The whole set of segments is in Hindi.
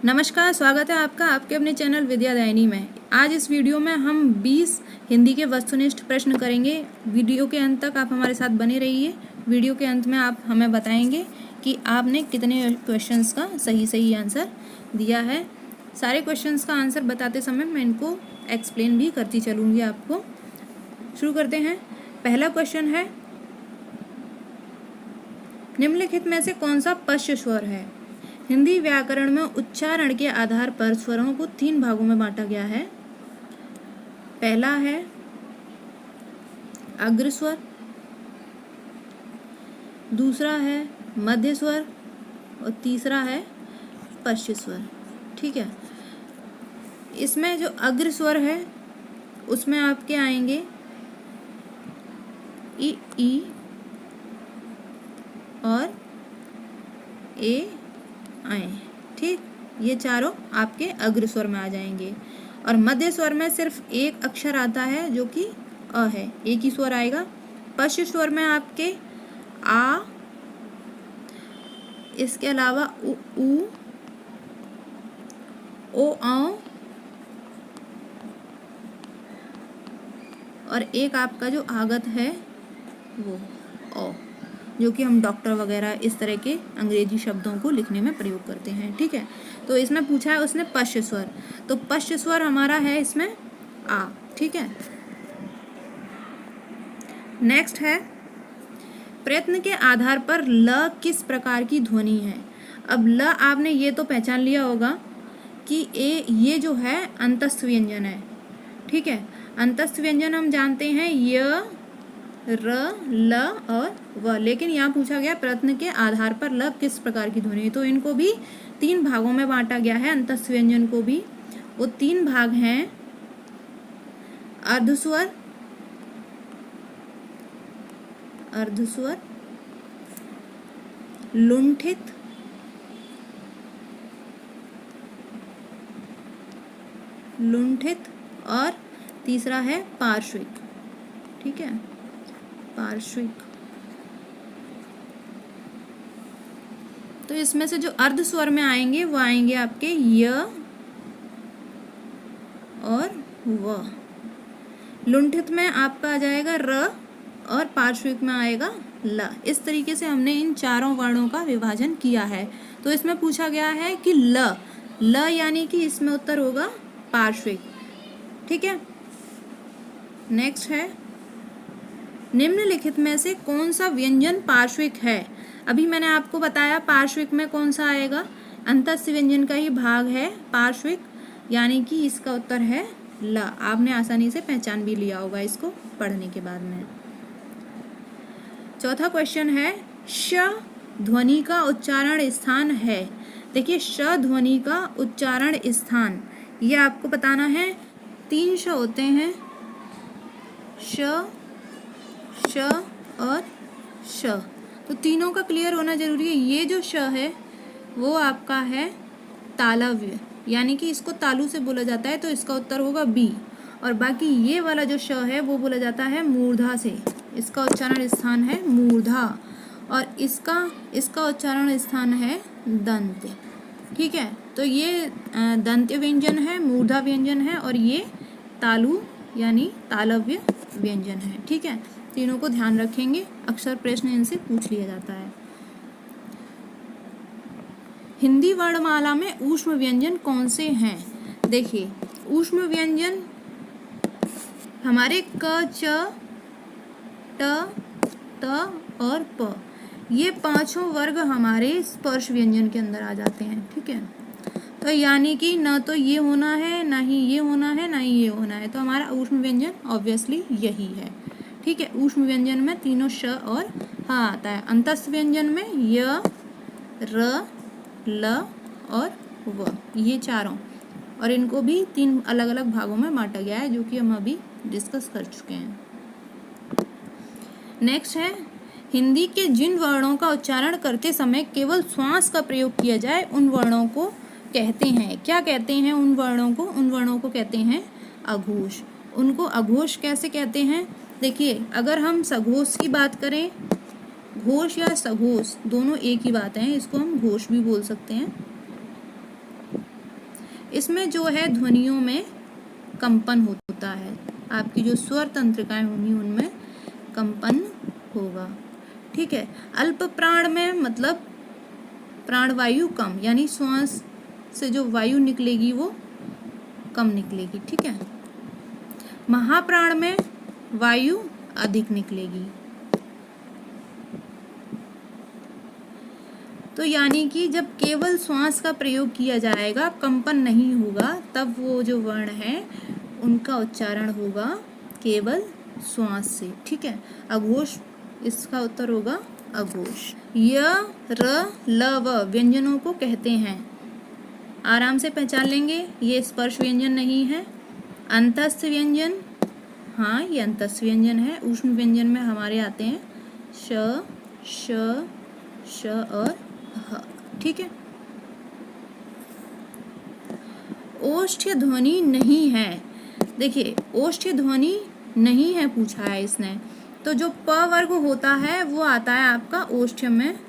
नमस्कार, स्वागत है आपका आपके अपने चैनल विद्यादायिनी में। आज इस वीडियो में हम 20 हिंदी के वस्तुनिष्ठ प्रश्न करेंगे। वीडियो के अंत तक आप हमारे साथ बने रहिए। वीडियो के अंत में आप हमें बताएंगे कि आपने कितने क्वेश्चंस का सही आंसर दिया है। सारे क्वेश्चंस का आंसर बताते समय मैं इनको एक्सप्लेन भी करती चलूँगी आपको। शुरू करते हैं। पहला क्वेश्चन है, निम्नलिखित में से कौन सा पश्च स्वर है? हिंदी व्याकरण में उच्चारण के आधार पर स्वरों को 3 भागों में बांटा गया है। पहला है अग्र स्वर, दूसरा है मध्य स्वर और तीसरा है पश्च स्वर। ठीक है, इसमें जो अग्र स्वर है उसमें आपके आएंगे ई और ए आए। ठीक, ये चारों आपके अग्र स्वर में आ जाएंगे। और मध्य स्वर में सिर्फ एक अक्षर आता है जो कि अ है, एक ही स्वर आएगा। पश्च स्वर में आपके आ, इसके अलावा उ, ओ, औ और एक आपका जो आगत है वो ओ, जो कि हम डॉक्टर वगैरह इस तरह के अंग्रेजी शब्दों को लिखने में प्रयोग करते हैं। ठीक है, तो इसमें पूछा है उसने पश्च स्वर, तो पश्च स्वर हमारा है इसमें आ। ठीक है, नेक्स्ट है, प्रयत्न के आधार पर ल किस प्रकार की ध्वनि है? अब ल आपने ये तो पहचान लिया होगा कि ये जो है अंतस्थ व्यंजन है। ठीक है, अंतस्थ व्यंजन हम जानते हैं य, र, ल और व, लेकिन यहाँ पूछा गया प्रयत्न के आधार पर ल किस प्रकार की ध्वनि, तो इनको भी 3 भागों में बांटा गया है। अंतस्थ व्यंजन को भी, वो 3 भाग हैं अर्धस्वर, लुंठित, और तीसरा है पार्श्विक। ठीक है, पार्श्विक। तो इसमें से जो अर्ध स्वर में आएंगे वो आएंगे आपके य और व। लुंठित में आपका आ जाएगा र और पार्श्विक में आएगा ल। इस तरीके से हमने इन चारों वर्णों का विभाजन किया है। तो इसमें पूछा गया है कि ल यानी कि इसमें उत्तर होगा पार्श्विक। ठीक है, नेक्स्ट है, निम्नलिखित में से कौन सा व्यंजन पार्श्विक है? अभी मैंने आपको बताया पार्श्विक में कौन सा आएगा, अंतस्थ व्यंजन का ही भाग है पार्श्विक, यानी कि इसका उत्तर है ल। आपने आसानी से पहचान भी लिया होगा इसको पढ़ने के बाद में। चौथा क्वेश्चन है, श ध्वनि का उच्चारण स्थान है। देखिए, श ध्वनि का उच्चारण स्थान ये आपको बताना है। 3 श होते हैं, श और श, तो तीनों का क्लियर होना जरूरी है। ये जो श है वो आपका है तालव्य, यानी कि इसको तालु से बोला जाता है, तो इसका उत्तर होगा बी। और बाकी ये वाला जो श है वो बोला जाता है मूर्धा से, इसका उच्चारण स्थान है मूर्धा, और इसका उच्चारण स्थान है दंत। ठीक है, तो ये दंत्य व्यंजन है, मूर्धा व्यंजन है, और ये तालु यानी तालव्य व्यंजन है। ठीक है, तीनों को ध्यान रखेंगे, अक्सर प्रश्न इनसे पूछ लिया जाता है। हिंदी वर्णमाला में ऊष्म व्यंजन कौन से हैं? देखिए, ऊष्म व्यंजन हमारे क, च, ट, त और प, ये 5 वर्ग हमारे स्पर्श व्यंजन के अंदर आ जाते हैं। ठीक है, तो यानी कि ना तो ये होना है, ना ही ये होना है, ना ही ये होना है, तो हमारा ऊष्म व्यंजन ऑब्वियसली यही है। ठीक है, ऊष्म व्यंजन में तीनों श और ह आता है। अंतस्थ व्यंजन में य, र, ल और व, ये चारों, और इनको भी 3 अलग अलग भागों में बांटा गया है, जो कि हम अभी डिस्कस कर चुके हैं। नेक्स्ट है, हिंदी के जिन वर्णों का उच्चारण करते समय केवल श्वास का प्रयोग किया जाए उन वर्णों को कहते हैं, क्या कहते हैं उन वर्णों को? उन वर्णों को कहते हैं अघोष। उनको अघोष कैसे कहते हैं? देखिए, अगर हम सघोष की बात करें, घोष या सघोष दोनों एक ही बात है, इसको हम घोष भी बोल सकते हैं। इसमें जो है ध्वनियों में कंपन होता है, आपकी जो स्वर तंत्रिकाएं होंगी उनमें कंपन होगा। ठीक है। अल्प प्राण में मतलब प्राणवायु कम, यानी श्वास से जो वायु निकलेगी वो कम निकलेगी। ठीक है। महाप्राण में वायु अधिक निकलेगी। तो यानी कि जब केवल श्वास का प्रयोग किया जाएगा, कंपन नहीं होगा, तब वो जो वर्ण है उनका उच्चारण होगा केवल श्वास से। ठीक है। अघोष, इसका उत्तर होगा अघोष। य, र, ल, व व्यंजनों को कहते हैं, आराम से पहचान लेंगे, ये स्पर्श व्यंजन नहीं है। अंतस्थ व्यंजन, हाँ ये अंतस्थ व्यंजन है। ऊष्म व्यंजन में हमारे आते हैं श, श, श और ह। ठीक है। ओष्ठ्य ध्वनि नहीं है, देखिए ओष्ठ्य ध्वनि नहीं है पूछा है इसने, तो जो प वर्ग होता है वो आता है आपका ओष्ठ्य में।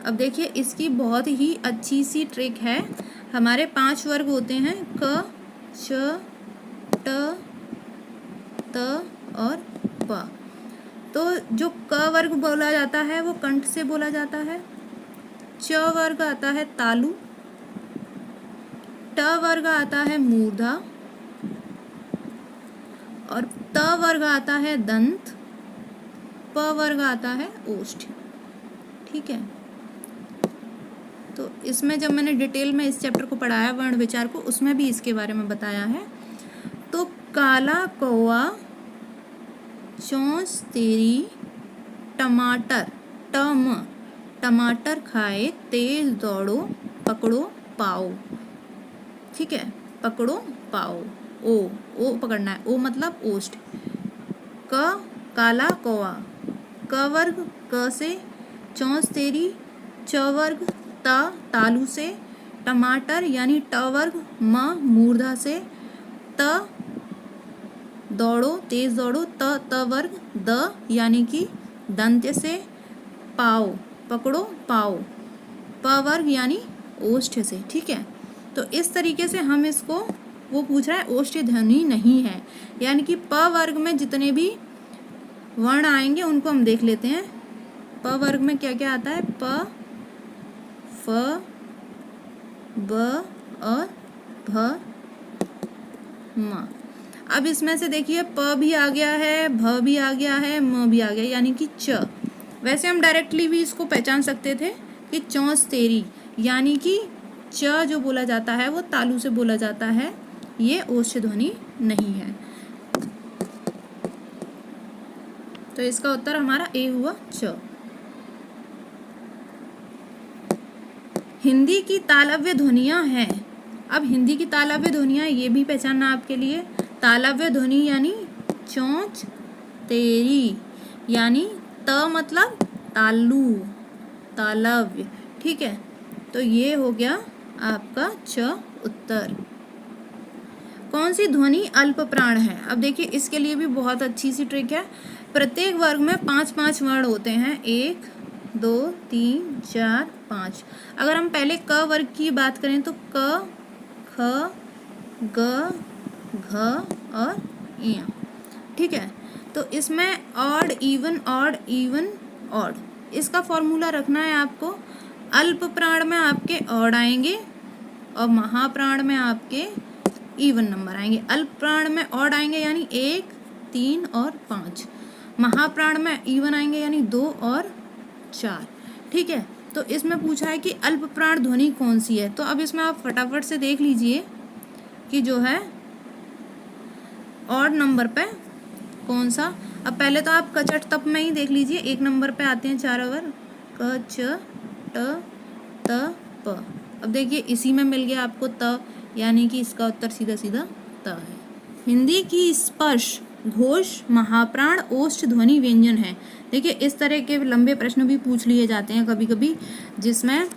अब देखिए इसकी बहुत ही अच्छी सी ट्रिक है। हमारे 5 वर्ग होते हैं, क, च, ट, त और प। तो जो क वर्ग बोला जाता है वो कंठ से बोला जाता है। च वर्ग आता है तालु, ट वर्ग आता है मूर्धा और त वर्ग आता है दंत, प वर्ग आता है ओष्ठ। ठीक है। तो इसमें जब मैंने डिटेल में इस चैप्टर को पढ़ाया वर्ण विचार को, उसमें भी इसके बारे में बताया है। तो काला कौआ, चौंस तेरी, टमाटर, टम, टमाटर खाए, तेज दौड़ो, पकड़ो पाओ। ठीक है। पकड़ो पाओ, ओ पकड़ना है, ओ मतलब ओष्ठ। क, काला कौआ, क वर्ग क से, चौंस तेरी च वर्ग, त तालु से, टमाटर यानी ट वर्ग म मूर्धा से, त दौड़ो तेज दौड़ो, त वर्ग द यानी कि दंत्य से, पाओ पकड़ो पाओ, प वर्ग यानी ओष्ठ से। ठीक है। तो इस तरीके से हम इसको, वो पूछ रहा है ओष्ठ्य ध्वनि नहीं है, यानी कि प वर्ग में जितने भी वर्ण आएंगे उनको हम देख लेते हैं। प वर्ग में क्या क्या आता है, प, फ, ब और भ, म। अब इसमें से देखिए प भी आ गया है, भ भी आ गया है, म भी आ गया, यानी कि च। वैसे हम डायरेक्टली भी इसको पहचान सकते थे कि चौंस तेरी, यानी कि च जो बोला जाता है वो तालु से बोला जाता है, ये ओष्ठ्य ध्वनि नहीं है। तो इसका उत्तर हमारा ए हुआ च। हिंदी की तालव्य ध्वनियां हैं। अब हिंदी की तालव्य ध्वनियां ये भी पहचानना आपके लिए। तालव्य ध्वनि यानी चौंच तेरी, यानी त मतलब तालु, तालव्य। ठीक है। तो ये हो गया आपका च उत्तर। कौन सी ध्वनि अल्प प्राण है? अब देखिए इसके लिए भी बहुत अच्छी सी ट्रिक है। प्रत्येक वर्ग में 5-5 वर्ण होते हैं, 1, 2, 3, 4, 5। अगर हम पहले क वर्ग की बात करें तो क, ख, ग, घ और य। ठीक है। तो इसमें odd even, odd even, odd, इसका फॉर्मूला रखना है आपको। अल्प प्राण में आपके ऑड आएंगे और महाप्राण में आपके इवन नंबर आएंगे। अल्प प्राण में ऑड आएंगे यानी 1, 3 और 5। महाप्राण में इवन आएंगे यानी 2 और 4। ठीक है। तो इसमें पूछा है कि अल्प प्राण ध्वनि कौन सी है, तो अब इसमें आप फटाफट से देख लीजिए कि जो है ऑड नंबर पे कौन सा। अब पहले तो आप कचट तप में ही देख लीजिए, 1 नंबर पे आते हैं 4 अवर, क, च, ट, त, प। अब देखिए इसी में मिल गया आपको त, यानी कि इसका उत्तर सीधा सीधा त है। हिंदी की स्पर्श, घोष, महाप्राण, ओष्ठ ध्वनि व्यंजन है। देखिए इस तरह के लंबे प्रश्न भी पूछ लिए जाते हैं कभी कभी, जिसमें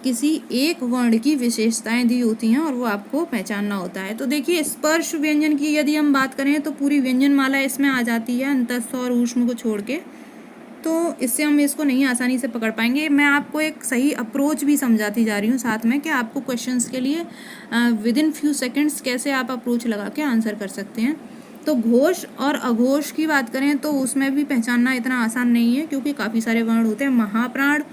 किसी एक वर्ण की विशेषताएं दी होती हैं और वो आपको पहचानना होता है। तो देखिए स्पर्श व्यंजन की यदि हम बात करें तो पूरी व्यंजन माला इसमें आ जाती है, अंतस्थ और ऊष्म को छोड़ के। तो इससे हम इसको नहीं आसानी से पकड़ पाएंगे। मैं आपको एक सही अप्रोच भी समझाती जा रही हूँ साथ में कि आपको क्वेश्चंस के लिए विद इन फ्यू सेकंड्स कैसे आप अप्रोच लगा के आंसर कर सकते हैं। तो घोष और अघोष की बात करें तो उसमें भी पहचानना इतना आसान नहीं है, क्योंकि काफ़ी सारे वर्ण होते हैं। महाप्राण,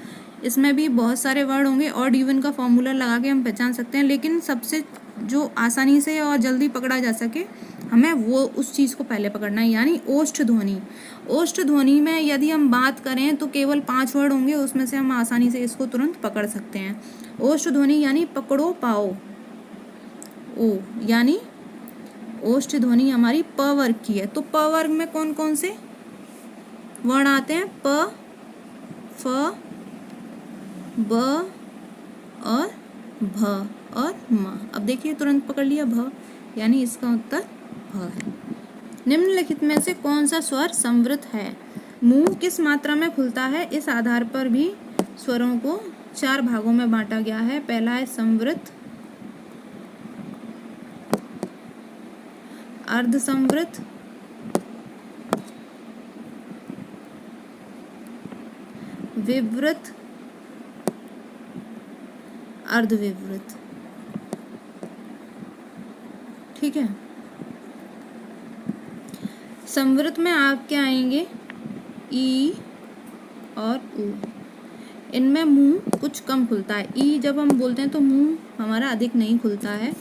इसमें भी बहुत सारे वर्ड होंगे। ऑड इवन का फॉर्मूला लगा के हम पहचान सकते हैं, लेकिन सबसे जो आसानी से और जल्दी पकड़ा जा सके हमें वो उस चीज़ को पहले पकड़ना है, यानी ओष्ठ ध्वनि। ओष्ठ ध्वनि में यदि हम बात करें तो केवल 5 वर्ड होंगे, उसमें से हम आसानी से इसको तुरंत पकड़ सकते हैं। ओष्ठ ध्वनि यानी पकड़ो पाओ, ओ यानी ओष्ठ ध्वनि हमारी प वर्ग की है। तो प वर्ग में कौन कौन से वर्ण आते हैं? प, फ, ब और भ और म। अब देखिए तुरंत पकड़ लिया भ, यानी इसका उत्तर भ है। निम्नलिखित में से कौन सा स्वर संवृत है? मुंह किस मात्रा में खुलता है? इस आधार पर भी स्वरों को 4 भागों में बांटा गया है। पहला है संवृत, अर्ध संवृत, विवृत, अर्धविवृत। ठीक है। संवृत में आपके आएंगे ई और उ। इनमें मुंह कुछ कम खुलता है। ई जब हम बोलते हैं तो मुंह हमारा अधिक नहीं खुलता है,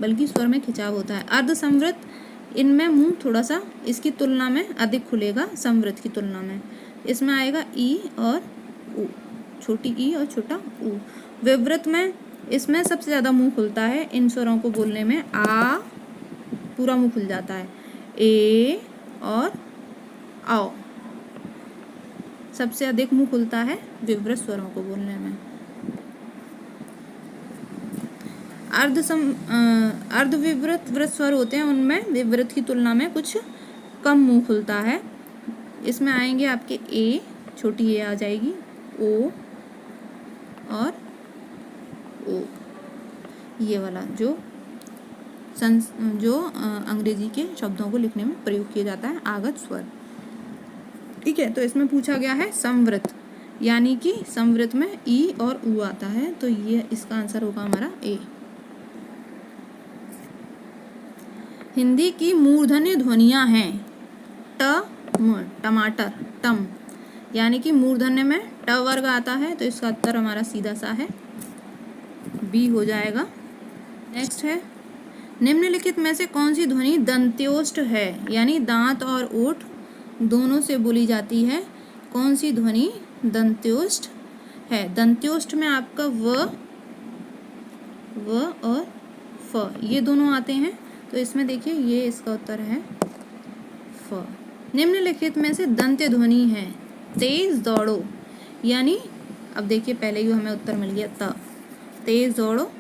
बल्कि स्वर में खिंचाव होता है। अर्ध संवृत, इनमें मुंह थोड़ा सा इसकी तुलना में अधिक खुलेगा संवृत की तुलना में। इसमें आएगा ई और उ, छोटी ई और छोटा उ। विवृत में इसमें सबसे ज़्यादा मुंह खुलता है इन स्वरों को बोलने में। आ पूरा मुंह खुल जाता है, ए और आओ सबसे अधिक मुंह खुलता है विवृत स्वरों को बोलने में। अर्धविवृत वृत स्वर होते हैं, उनमें विवृत की तुलना में कुछ कम मुंह खुलता है। इसमें आएंगे आपके ए, छोटी ए आ जाएगी, ओ और ओ, ये वाला जो अंग्रेजी के शब्दों को लिखने में प्रयोग किया जाता है, आगत स्वर। ठीक है। तो इसमें पूछा गया है संवृत, यानी कि संवृत में ई और उ आता है, तो ये इसका आंसर होगा हमारा ए। हिंदी की मूर्धन्य ध्वनियां हैं ट, म, टमाटर, टम, यानी कि मूर्धन्य में ट वर्ग आता है, तो इसका उत्तर हमारा सीधा सा है, बी हो जाएगा। नेक्स्ट है, निम्नलिखित में से कौन सी ध्वनि दंत्योष्ठ है? यानी दांत और ओठ दोनों से बोली जाती है। कौन सी ध्वनि दंत्योष्ठ है? दंत्योष्ठ में आपका व और फ ये दोनों आते हैं, तो इसमें देखिए ये इसका उत्तर है फ। निम्नलिखित में से दंत्य ध्वनि है तेज दौड़ो, यानी अब देखिए पहले ही हमें उत्तर मिल गया त, तेज दौड़ो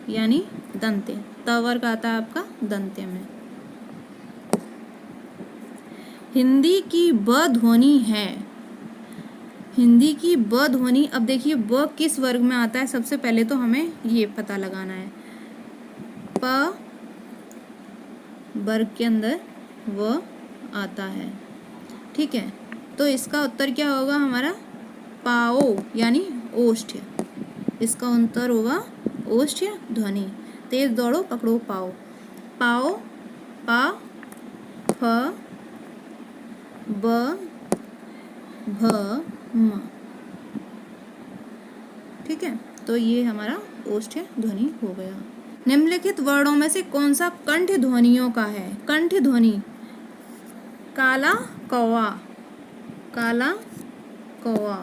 यानी दंत्य, त वर्ग आता है आपका दंत्य में। हिंदी की ब ध्वनि है, हिंदी की ब ध्वनि, अब देखिए ब किस वर्ग में आता है? सबसे पहले तो हमें ये पता लगाना है। प वर्ग के अंदर व आता है। ठीक है। तो इसका उत्तर क्या होगा हमारा? पाओ, यानी ओष्ठ। इसका उत्तर होगा ओष्ठ ध्वनि। तेज दौड़ो पकड़ो पाओ, पाओ, पा, फ, ब, भ, म। ठीक है। तो ये हमारा ओष्ठ ध्वनि हो गया। निम्नलिखित वर्णों में से कौन सा कंठ ध्वनियों का है? कंठ ध्वनि काला कौवा, काला कौवा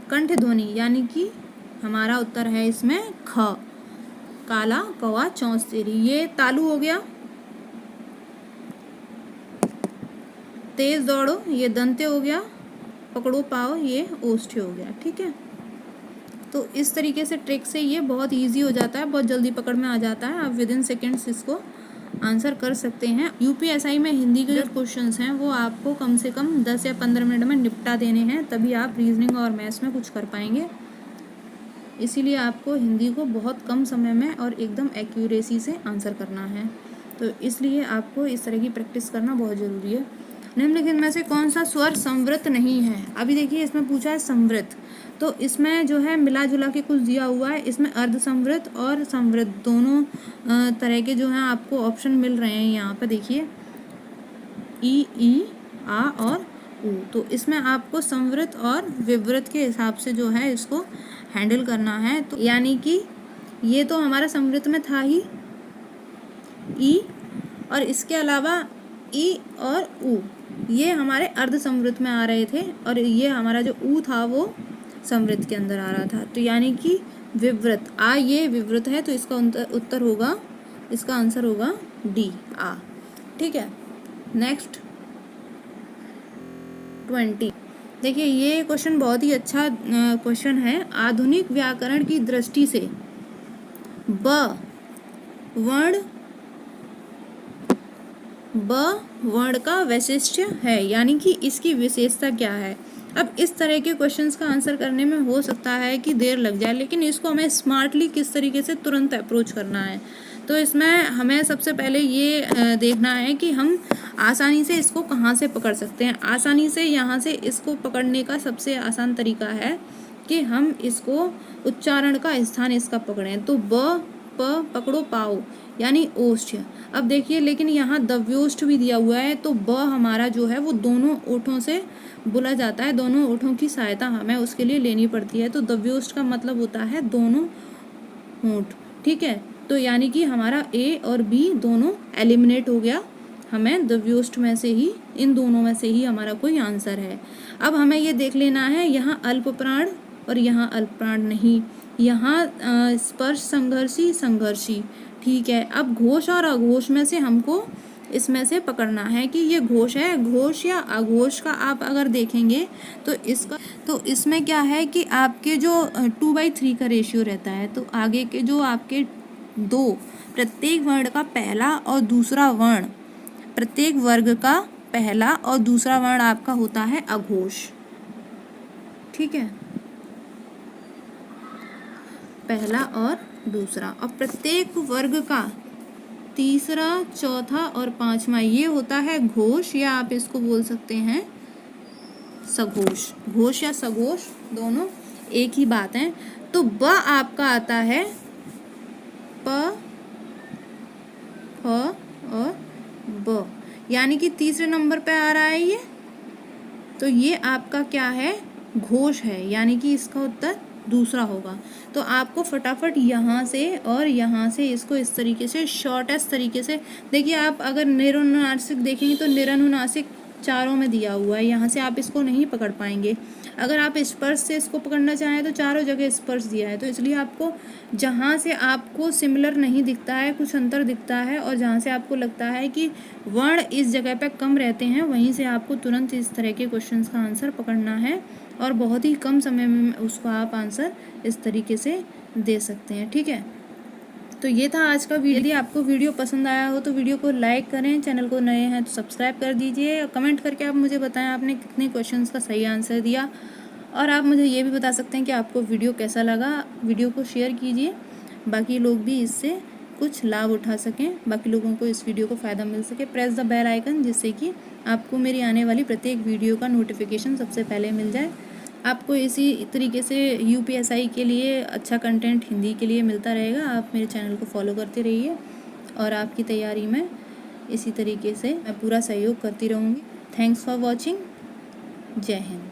कंठ ध्वनि, यानी कि हमारा उत्तर है इसमें ख, काला कौवा चौंसतेरी। ये तालु हो गया। तेज दौड़ो ये दंत्य हो गया, पकड़ो पाओ ये ओष्ठ हो गया। ठीक है। तो इस तरीके से ट्रिक से ये बहुत इजी हो जाता है, बहुत जल्दी पकड़ में आ जाता है। आप विद इन सेकेंड्स इसको आंसर कर सकते हैं। यूपीएसआई में हिंदी के जो क्वेश्चंस हैं वो आपको कम से कम 10 या 15 मिनट में निपटा देने हैं, तभी आप रीजनिंग और मैथ्स में कुछ कर पाएंगे। इसीलिए आपको हिंदी को बहुत कम समय में और एकदम एक्यूरेसी से आंसर करना है, तो इसलिए आपको इस तरह की प्रैक्टिस करना बहुत ज़रूरी है। निम्नलिखित में से कौन सा स्वर संवृत नहीं है? अभी देखिए इसमें पूछा है संवृत, तो इसमें जो है मिला जुला के कुछ दिया हुआ है। इसमें अर्ध संवृत और संवृत दोनों तरह के जो हैं आपको ऑप्शन मिल रहे हैं यहाँ पे देखिए, ई, आ और ऊ। तो इसमें आपको संवृत और विवृत के हिसाब से जो है इसको हैंडल करना है। तो यानी कि ये तो हमारा संवृत में था ही ई, और इसके अलावा ई और ऊ ये हमारे अर्ध संवृत में आ रहे थे, और ये हमारा जो ऊ था वो संवृत के अंदर आ रहा था। तो यानी कि विवृत, आ ये विवृत है, तो इसका उत्तर होगा, इसका आंसर होगा डी, आ। ठीक है, नेक्स्ट 20। देखिए ये क्वेश्चन बहुत ही अच्छा क्वेश्चन है। आधुनिक व्याकरण की दृष्टि से ब वर्ण का वैशिष्ट्य है, यानी कि इसकी विशेषता क्या है। अब इस तरह के क्वेश्चंस का आंसर करने में हो सकता है कि देर लग जाए, लेकिन इसको हमें स्मार्टली किस तरीके से तुरंत अप्रोच करना है। तो इसमें हमें सबसे पहले ये देखना है कि हम आसानी से इसको कहाँ से पकड़ सकते हैं। आसानी से यहाँ से इसको पकड़ने का सबसे आसान तरीका है कि हम इसको उच्चारण का स्थान इसका पकड़ें। तो ब प पकड़ो पाओ, यानी ओष्ठ। अब देखिए लेकिन यहाँ दव्योष्ठ भी दिया हुआ है, तो ब हमारा जो है वो दोनों ओठों से बोला जाता है, दोनों ओठों की सहायता हमें उसके लिए लेनी पड़ती है। तो दव्योष्ठ का मतलब होता है दोनों होंठ। ठीक है, तो यानी कि हमारा ए और बी दोनों एलिमिनेट हो गया। हमें दव्योष्ठ में से ही, इन दोनों में से ही हमारा कोई आंसर है। अब हमें ये देख लेना है, यहाँ अल्प प्राण और यहाँ अल्प प्राण नहीं, यहाँ स्पर्श संघर्षी। ठीक है, अब घोष और अघोष में से हमको इसमें से पकड़ना है कि ये घोष है। घोष या अघोष का आप अगर देखेंगे तो इसमें क्या है कि आपके जो 2/3 का रेशियो रहता है। तो आगे के जो आपके दो, प्रत्येक वर्ण का पहला और दूसरा वर्ण, प्रत्येक वर्ग का पहला और दूसरा वर्ण आपका होता है अघोष। ठीक है, पहला और दूसरा, और प्रत्येक वर्ग का तीसरा, चौथा और पांचवा ये होता है घोष, या आप इसको बोल सकते हैं सघोष। घोष या सघोष दोनों एक ही बात है। तो ब आपका आता है प, फ और ब, यानी कि तीसरे नंबर पे आ रहा है ये। तो ये आपका क्या है, घोष है, यानी कि इसका उत्तर दूसरा होगा। तो आपको फटाफट यहाँ से और यहाँ से इसको इस तरीके से शॉर्टेस्ट तरीके से देखिए। आप अगर निरनुनासिक देखेंगे तो निरनुनासिक चारों में दिया हुआ है, यहाँ से आप इसको नहीं पकड़ पाएंगे। अगर आप स्पर्श से इसको पकड़ना चाहें तो चारों जगह स्पर्श दिया है, तो इसलिए आपको जहाँ से आपको सिमिलर नहीं दिखता है, कुछ अंतर दिखता है, और जहाँ से आपको लगता है कि वर्ण इस जगह पे कम रहते हैं, वहीं से आपको तुरंत इस तरह के क्वेश्चंस का आंसर पकड़ना है, और बहुत ही कम समय में उसको आप आंसर इस तरीके से दे सकते हैं। ठीक है, तो ये था आज का वीडियो। यदि आपको वीडियो पसंद आया हो तो वीडियो को लाइक करें, चैनल को नए हैं तो सब्सक्राइब कर दीजिए, और कमेंट करके आप मुझे बताएं आपने कितने क्वेश्चंस का सही आंसर दिया। और आप मुझे ये भी बता सकते हैं कि आपको वीडियो कैसा लगा। वीडियो को शेयर कीजिए, बाकी लोग भी इससे कुछ लाभ उठा सकें, बाकी लोगों को इस वीडियो को फ़ायदा मिल सके। प्रेस द बेल आइकन, जिससे कि आपको मेरी आने वाली प्रत्येक वीडियो का नोटिफिकेशन सबसे पहले मिल जाए। आपको इसी तरीके से UPSI के लिए अच्छा कंटेंट हिंदी के लिए मिलता रहेगा। आप मेरे चैनल को फॉलो करते रहिए, और आपकी तैयारी में इसी तरीके से मैं पूरा सहयोग करती रहूँगी। Thanks for watching. जय हिंद।